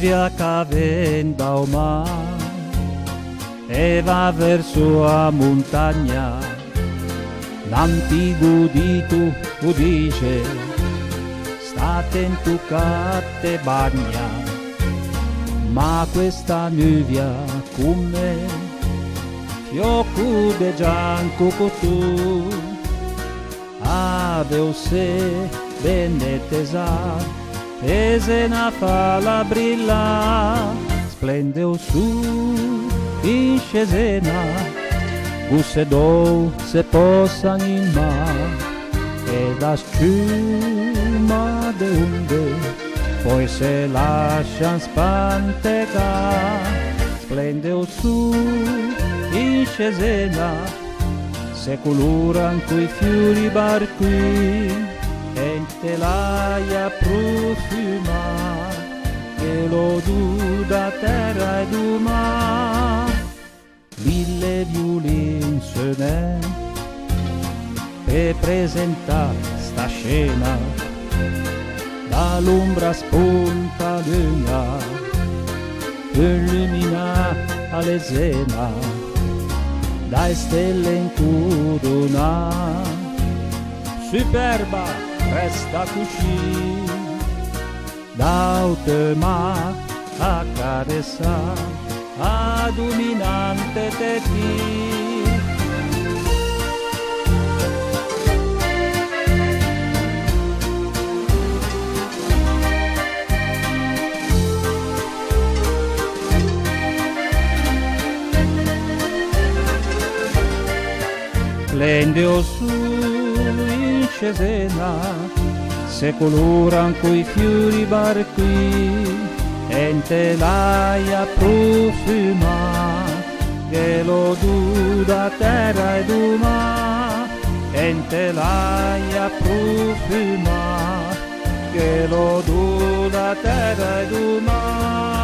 nuvia che ven dal mare e va verso la montagna. L'antico dito dice, state in tu che te bagna, ma questa nuvia come fiocco de gianco con tu, ave o se benedetesa, e se na fa la brilla, splende o su in scesena, busse do se possan in mar, e da sciuma de onde, poi se lascian spantegar, splende o su in scesena, se coloran coi fiori barqui, e te l'aia profuma, che lo du da terra e du mar. Mille violin sonè per presentare sta scena, dall'ombra spontanea illumina alle zena, dai stelle in corona, superba resta così, da ma a carezza a dominante te ti. Splende o su in scesena, se coloran coi fiori barqui, ente l'aia profuma, che lo du da terra e du mar, ente l'aia profuma, che lo du da terra e du mar.